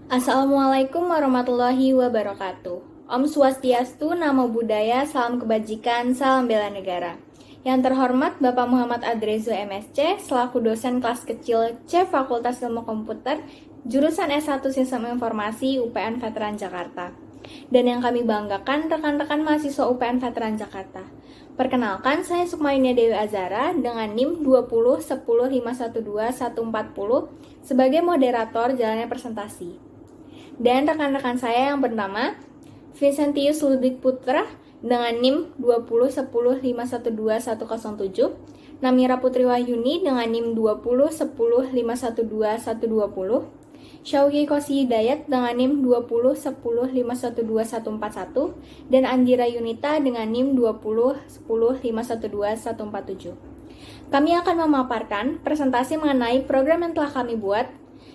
Assalamualaikum warahmatullahi wabarakatuh. Om Swastiastu, Namo Buddhaya, salam kebajikan, salam bela negara. Yang terhormat Bapak Muhammad Adrezo MSc, selaku dosen kelas kecil C Fakultas Ilmu Komputer, jurusan S1 Sistem Informasi UPN Veteran Jakarta. Dan yang kami banggakan rekan-rekan mahasiswa UPN Veteran Jakarta. Perkenalkan, saya Sukmayunia Dewi Azara dengan NIM 2010512140 sebagai moderator jalannya presentasi. Dan rekan-rekan saya yang bernama Vincentius Ludik Putra dengan NIM 2010512107, Namira Putri Wahyuni dengan NIM 2010512120, Syauqi Kosi Hidayat dengan NIM 2010512141, dan Andira Yunita dengan NIM 2010512147. Kami akan memaparkan presentasi mengenai program yang telah kami buat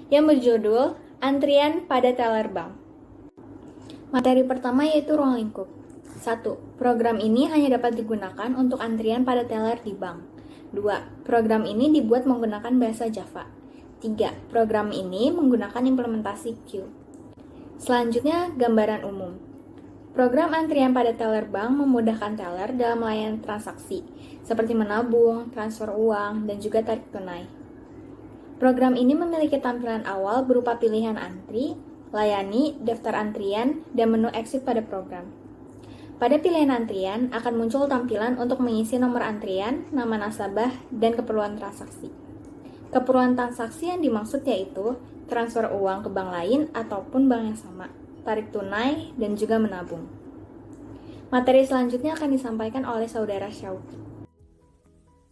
yang berjudul Antrian pada Teller Bank. Materi pertama yaitu ruang lingkup. 1. Program ini hanya dapat digunakan untuk antrian pada teller di bank. 2. Program ini dibuat menggunakan bahasa Java. 3. Program ini menggunakan implementasi Q. Selanjutnya, gambaran umum. Program antrian pada teller bank memudahkan teller dalam melayani transaksi, seperti menabung, transfer uang, dan juga tarik tunai. Program ini memiliki tampilan awal berupa pilihan antri, layani, daftar antrian, dan menu exit pada program. Pada pilihan antrian akan muncul tampilan untuk mengisi nomor antrian, nama nasabah, dan keperluan transaksi. Keperluan transaksi yang dimaksud yaitu transfer uang ke bank lain ataupun bank yang sama, tarik tunai, dan juga menabung. Materi selanjutnya akan disampaikan oleh Saudara Syauqi.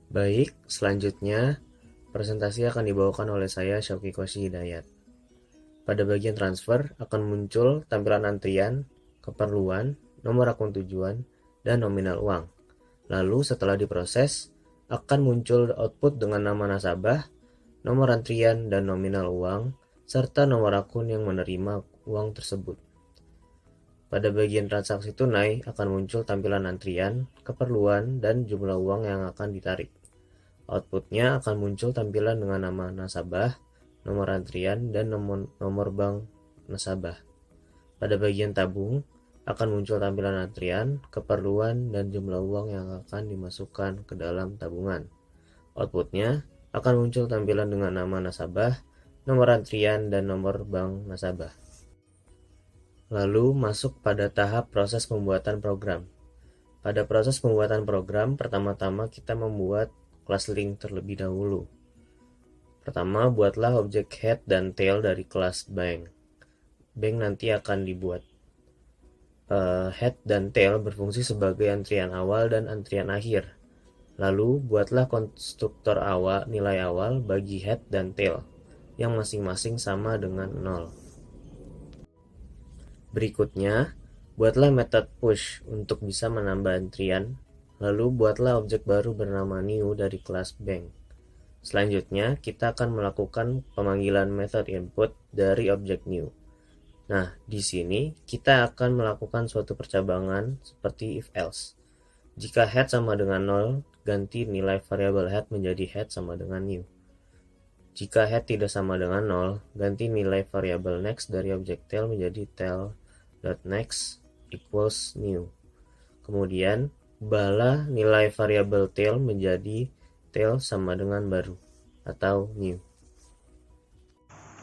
Baik, selanjutnya presentasi akan dibawakan oleh saya Syauqi Kosi Hidayat. Pada bagian transfer akan muncul tampilan antrian, keperluan, nomor akun tujuan, dan nominal uang. Lalu setelah diproses, akan muncul output dengan nama nasabah, nomor antrian dan nominal uang, serta nomor akun yang menerima uang tersebut. Pada bagian transaksi tunai akan muncul tampilan antrian, keperluan, dan jumlah uang yang akan ditarik. Outputnya akan muncul tampilan dengan nama nasabah, nomor antrian, dan nomor bank nasabah. Pada bagian tabung akan muncul tampilan antrian, keperluan, dan jumlah uang yang akan dimasukkan ke dalam tabungan. Outputnya akan muncul tampilan dengan nama nasabah, nomor antrian, dan nomor bank nasabah. Lalu masuk pada tahap proses pembuatan program. Pada proses pembuatan program, pertama-tama kita membuat kelas link terlebih dahulu. Pertama, buatlah objek head dan tail dari kelas bank. Bank nanti akan dibuat. Head dan tail berfungsi sebagai antrian awal dan antrian akhir. Lalu, buatlah konstruktor nilai awal bagi head dan tail, yang masing-masing sama dengan 0. Berikutnya, buatlah metode push untuk bisa menambah antrian. Lalu, buatlah objek baru bernama new dari kelas bank. Selanjutnya, kita akan melakukan pemanggilan metode input dari objek new. Nah, di sini kita akan melakukan suatu percabangan seperti if-else. Jika head sama dengan 0, ganti nilai variabel head menjadi head sama dengan new. Jika head tidak sama dengan 0, ganti nilai variabel next dari objek tail menjadi tail.next equals new. Kemudian, ubahlah nilai variabel tail menjadi tail sama dengan baru atau new.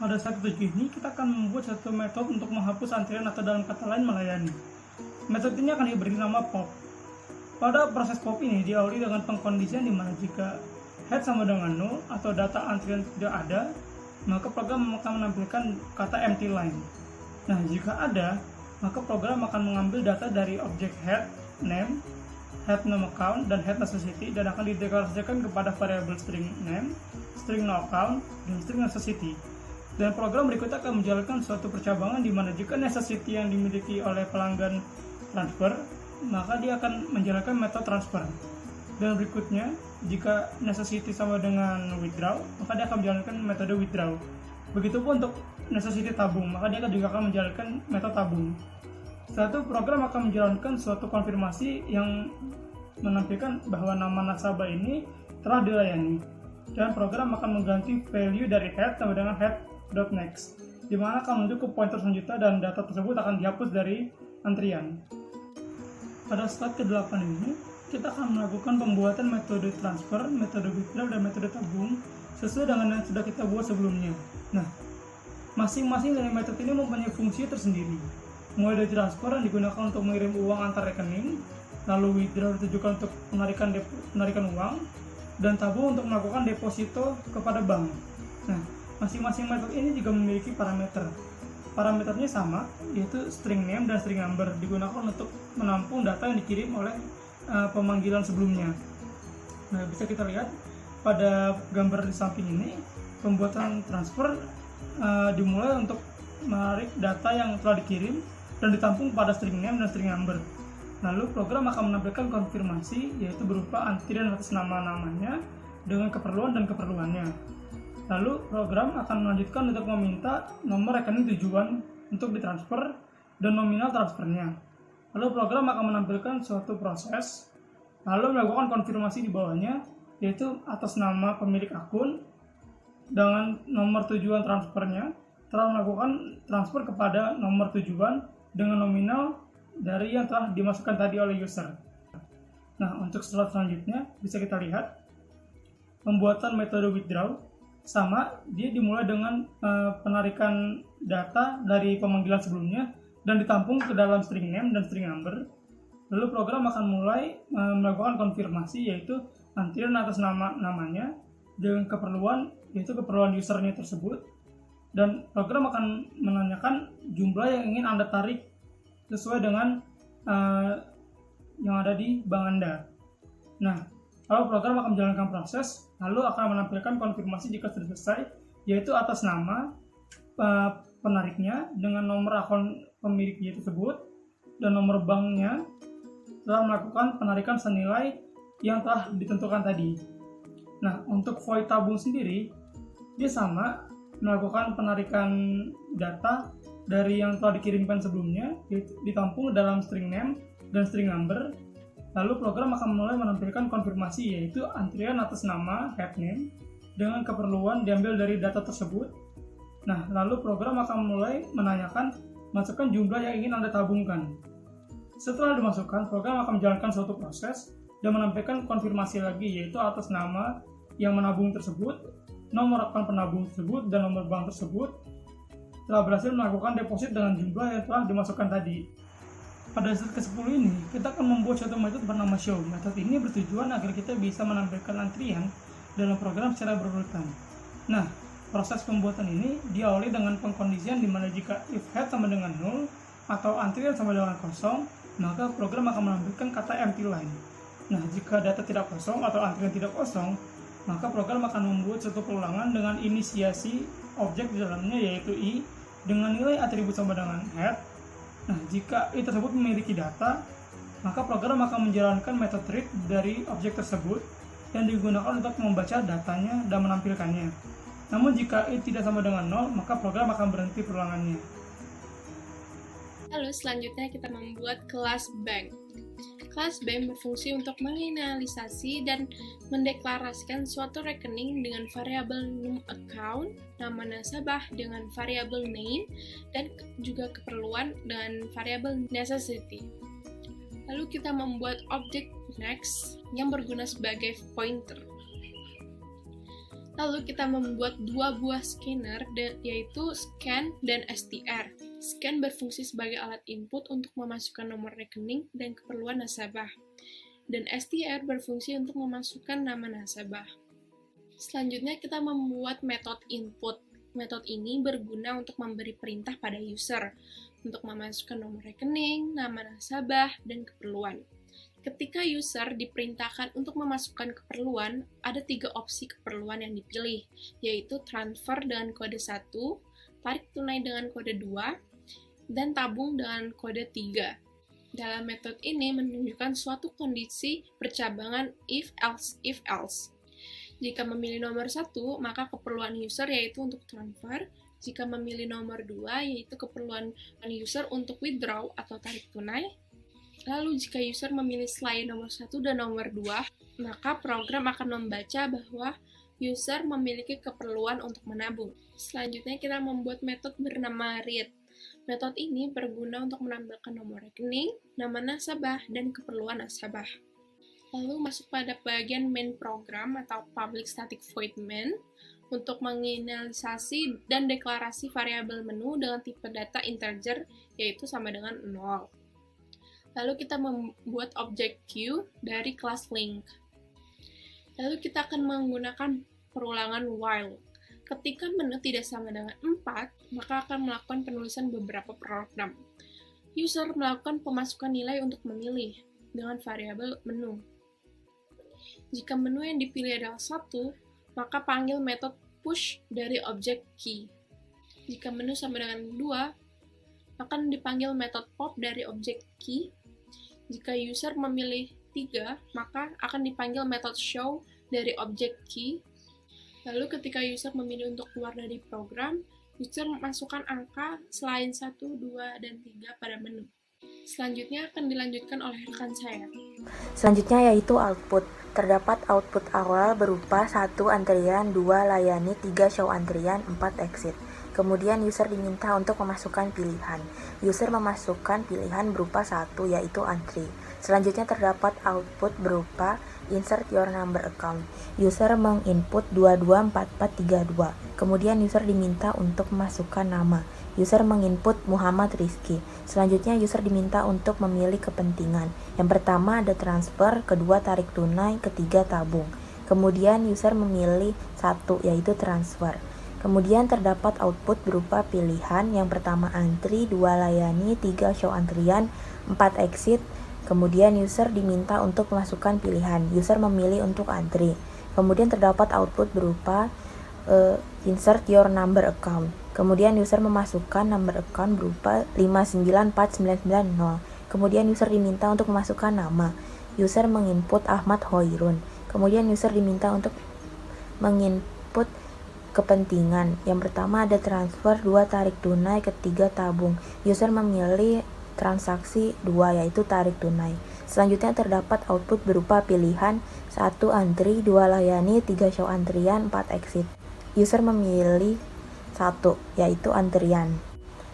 Pada saat ini kita akan membuat satu metode untuk menghapus antrian atau dalam kata lain melayani. Metode ini akan diberi nama pop. Pada proses pop ini diawali dengan pengkondisian di mana jika head sama dengan 0 atau data antrian tidak ada, maka program akan menampilkan kata empty line. Nah, jika ada, maka program akan mengambil data dari objek head name, head name account, dan head necessity dan akan dideklarasikan kepada variabel string name, string no account, dan string necessity. Dan program berikutnya akan menjalankan suatu percabangan di mana jika necessity yang dimiliki oleh pelanggan transfer, maka dia akan menjalankan metode transfer. Dan berikutnya, jika necessity sama dengan withdraw, maka dia akan menjalankan metode withdraw. Begitupun untuk necessity tabung, maka dia juga akan menjalankan metode tabung. Setelah itu, program akan menjalankan suatu konfirmasi yang menampilkan bahwa nama nasabah ini telah dilayani. Dan program akan mengganti value dari head sama dengan head.next. di mana akan menuju ke pointer selanjutnya dan data tersebut akan dihapus dari antrian. Pada step ke-8 ini, kita akan melakukan pembuatan metode transfer, metode withdraw, dan metode tabung sesuai dengan yang sudah kita buat sebelumnya. Nah, masing-masing dari metode ini mempunyai fungsi tersendiri. Mulai dari transfer yang digunakan untuk mengirim uang antar rekening, lalu withdraw ditujukan untuk penarikan uang, dan tabung untuk melakukan deposito kepada bank. Nah, masing-masing metode ini juga memiliki parameter. Parameternya sama, yaitu string name dan string number, digunakan untuk menampung data yang dikirim oleh pemanggilan sebelumnya. Nah, bisa kita lihat pada gambar di samping ini, pembuatan transfer dimulai untuk menarik data yang telah dikirim dan ditampung pada string name dan string number. Lalu program akan menampilkan konfirmasi, yaitu berupa antrian atas nama-namanya dengan keperluan dan keperluannya. Lalu program akan melanjutkan untuk meminta nomor rekening tujuan untuk ditransfer dan nominal transfernya. Lalu program akan menampilkan suatu proses, lalu melakukan konfirmasi di bawahnya, yaitu atas nama pemilik akun dengan nomor tujuan transfernya telah melakukan transfer kepada nomor tujuan dengan nominal dari yang telah dimasukkan tadi oleh user. Nah, untuk slide selanjutnya bisa kita lihat pembuatan metode withdraw sama, dia dimulai dengan penarikan data dari pemanggilan sebelumnya dan ditampung ke dalam string name dan string number. Lalu program akan mulai melakukan konfirmasi, yaitu antrian atas namanya dengan keperluan, yaitu keperluan usernya tersebut, dan program akan menanyakan jumlah yang ingin Anda tarik sesuai dengan yang ada di bank Anda. Nah, lalu program akan menjalankan proses, lalu akan menampilkan konfirmasi jika sudah selesai, yaitu atas nama penariknya dengan nomor akun pemiliknya tersebut dan nomor banknya telah melakukan penarikan senilai yang telah ditentukan tadi. Nah, untuk void tabung sendiri, dia sama melakukan penarikan data dari yang telah dikirimkan sebelumnya, ditampung dalam string name dan string number. Lalu program akan mulai menampilkan konfirmasi, yaitu antrian atas nama head name dengan keperluan diambil dari data tersebut. Nah, lalu program akan mulai menanyakan masukkan jumlah yang ingin Anda tabungkan. Setelah dimasukkan, program akan menjalankan suatu proses dan menampilkan konfirmasi lagi, yaitu atas nama yang menabung tersebut, nomor akun penabung tersebut, dan nomor bank tersebut telah berhasil melakukan deposit dengan jumlah yang telah dimasukkan tadi. Pada step ke-10 ini, kita akan membuat suatu metode bernama show. Metode ini bertujuan agar kita bisa menampilkan antrian dalam program secara berurutan. Nah, proses pembuatan ini diawali dengan pengkondisian di mana jika if head sama dengan 0 atau antrian sama dengan kosong, maka program akan menampilkan kata empty line. Nah, jika data tidak kosong atau antrian tidak kosong, maka program akan membuat suatu pengulangan dengan inisiasi objek di dalamnya, yaitu i, dengan nilai atribut sama dengan head. Nah, jika i tersebut memiliki data, maka program akan menjalankan metode read dari objek tersebut yang digunakan untuk membaca datanya dan menampilkannya. Namun jika i tidak sama dengan 0, maka program akan berhenti perulangannya. Lalu selanjutnya kita membuat kelas bank. Kelas bank berfungsi untuk menginisialisasi dan mendeklarasikan suatu rekening dengan variabel num account, nama nasabah dengan variabel name, dan juga keperluan dengan variabel necessity. Lalu kita membuat objek next yang berguna sebagai pointer. Lalu kita membuat dua buah scanner, yaitu scan dan str. Scan berfungsi sebagai alat input untuk memasukkan nomor rekening dan keperluan nasabah, dan str berfungsi untuk memasukkan nama nasabah. Selanjutnya kita membuat metode input. Metode ini berguna untuk memberi perintah pada user untuk memasukkan nomor rekening, nama nasabah, dan keperluan. Ketika user diperintahkan untuk memasukkan keperluan, ada 3 opsi keperluan yang dipilih, yaitu transfer dengan kode 1, tarik tunai dengan kode 2, dan tabung dengan kode 3. Dalam metode ini menunjukkan suatu kondisi percabangan if-else. Jika memilih nomor 1, maka keperluan user yaitu untuk transfer. Jika memilih nomor 2, yaitu keperluan user untuk withdraw atau tarik tunai. Lalu jika user memilih selain nomor 1 dan nomor 2, maka program akan membaca bahwa user memiliki keperluan untuk menabung. Selanjutnya kita membuat metode bernama read. Metode ini berguna untuk menambahkan nomor rekening, nama nasabah, dan keperluan nasabah. Lalu masuk pada bagian main program atau public static void main untuk menginisialisasi dan deklarasi variabel menu dengan tipe data integer yaitu sama dengan 0. Lalu kita membuat objek queue dari kelas link. Lalu kita akan menggunakan perulangan while. Ketika menu tidak sama dengan 4, maka akan melakukan penulisan beberapa program. User melakukan pemasukan nilai untuk memilih dengan variabel menu. Jika menu yang dipilih adalah 1, maka panggil metode push dari objek key. Jika menu sama dengan 2, akan dipanggil metode pop dari objek key. Jika user memilih 3, maka akan dipanggil metode show dari objek key. Lalu ketika user memilih untuk keluar dari program, user memasukkan angka selain 1, 2, dan 3 pada menu. Selanjutnya akan dilanjutkan oleh rekan saya. Selanjutnya yaitu output. Terdapat output awal berupa 1 antrian, 2 layani, 3 show antrian, 4 exit. Kemudian user diminta untuk memasukkan pilihan. User memasukkan pilihan berupa 1 yaitu antri. Selanjutnya terdapat output berupa insert your number account. User menginput 224432. Kemudian user diminta untuk memasukkan nama. User menginput Muhammad Rizky. Selanjutnya user diminta untuk memilih kepentingan. Yang pertama ada transfer, kedua tarik tunai, ketiga tabung. Kemudian user memilih 1 yaitu transfer. Kemudian terdapat output berupa pilihan. Yang pertama antri, 2 layani, 3 show antrian, 4 exit. Kemudian user diminta untuk memasukkan pilihan. User memilih untuk antri. Kemudian terdapat output berupa insert your number account. Kemudian user memasukkan number account berupa 5949990. Kemudian user diminta untuk memasukkan nama. User menginput Ahmad Hoirun. Kemudian user diminta untuk menginput kepentingan. Yang pertama ada transfer, 2 tarik tunai, ketiga tabung. User memilih transaksi 2 yaitu tarik tunai. Selanjutnya terdapat output berupa pilihan 1 antri, 2 layani, 3 show antrian, 4 exit. User memilih 1 yaitu antrian.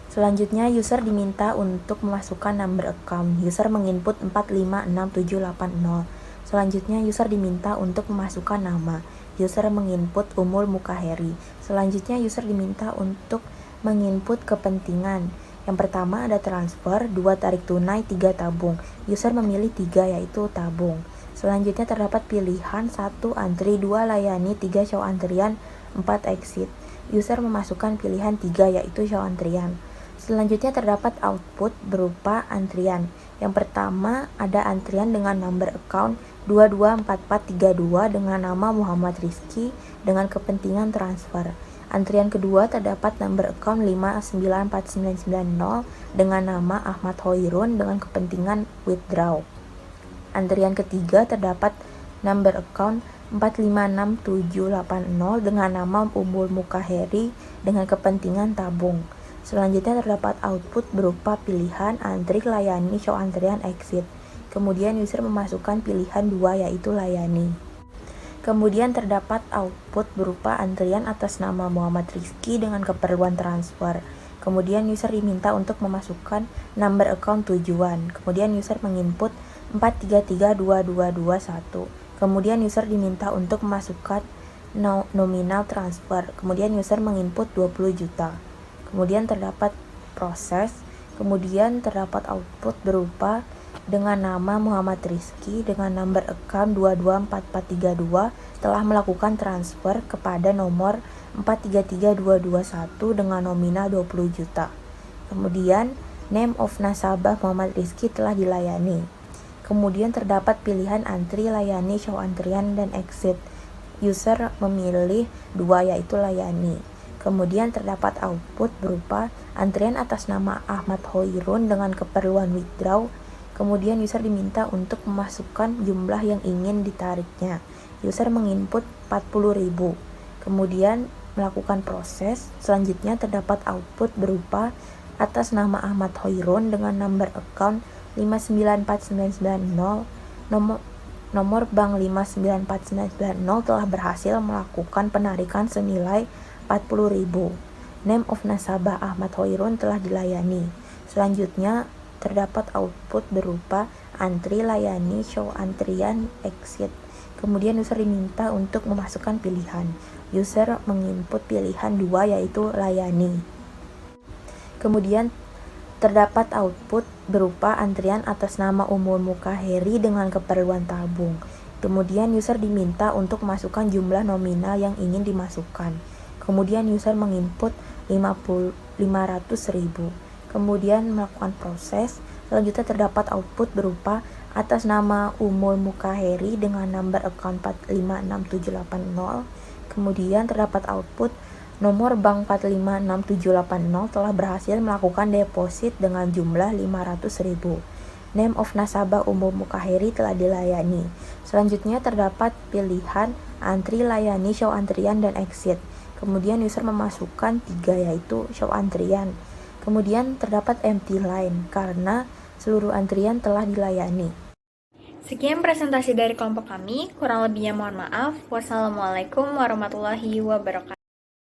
Selanjutnya user diminta untuk memasukkan number account. User menginput 456780. Selanjutnya user diminta untuk memasukkan nama. User menginput Umul Mukaheri. Selanjutnya user diminta untuk menginput kepentingan. Yang pertama ada transfer, 2 tarik tunai, 3 tabung. User memilih 3 yaitu tabung. Selanjutnya terdapat pilihan 1 antri, 2 layani, 3 show antrian, 4 exit. User memasukkan pilihan 3 yaitu show antrian. Selanjutnya terdapat output berupa antrian. Yang pertama ada antrian dengan number account 224432 dengan nama Muhammad Rizky dengan kepentingan transfer. Antrian kedua terdapat number account 594990 dengan nama Ahmad Hoirun dengan kepentingan withdraw. Antrian ketiga terdapat number account 456780 dengan nama Umul Mukaheri dengan kepentingan tabung. Selanjutnya terdapat output berupa pilihan antri, layani, show antrian, exit. Kemudian user memasukkan pilihan 2 yaitu layani. Kemudian terdapat output berupa antrian atas nama Muhammad Rizky dengan keperluan transfer. Kemudian user diminta untuk memasukkan number account tujuan. Kemudian user menginput 4332221. Kemudian user diminta untuk memasukkan nominal transfer. Kemudian user menginput 20 juta. Kemudian terdapat proses. Kemudian terdapat output berupa dengan nama Muhammad Rizky dengan number account 224432 telah melakukan transfer kepada nomor 433221 dengan nominal 20 juta. Kemudian name of nasabah Muhammad Rizky telah dilayani. Kemudian terdapat pilihan antri, layani, show antrian, dan exit. User memilih 2 yaitu layani. Kemudian terdapat output berupa antrian atas nama Ahmad Hoirun dengan keperluan withdraw. Kemudian user diminta untuk memasukkan jumlah yang ingin ditariknya. User menginput 40.000. Kemudian melakukan proses. Selanjutnya terdapat output berupa atas nama Ahmad Hoirun dengan number account 594990, nomor bank 59490 telah berhasil melakukan penarikan senilai 40.000. Name of nasabah Ahmad Hoirun telah dilayani. Selanjutnya, terdapat output berupa antri layani, show antrian, exit. Kemudian user diminta untuk memasukkan pilihan. User menginput pilihan 2 yaitu layani. Kemudian terdapat output berupa antrian atas nama Umul Mukaheri dengan keperluan tabung. Kemudian user diminta untuk memasukkan jumlah nominal yang ingin dimasukkan. Kemudian user menginput 500.000. Kemudian melakukan proses. Selanjutnya terdapat output berupa atas nama Umul Mukaheri dengan nomor account 456780. Kemudian terdapat output nomor bank 456780 telah berhasil melakukan deposit dengan jumlah 500.000. Name of nasabah Umul Mukaheri telah dilayani. Selanjutnya terdapat pilihan antri, layani, show antrian, dan exit. Kemudian user memasukkan 3 yaitu show antrian. Kemudian terdapat empty line karena seluruh antrian telah dilayani. Sekian presentasi dari kelompok kami, kurang lebihnya mohon maaf. Wassalamualaikum warahmatullahi wabarakatuh.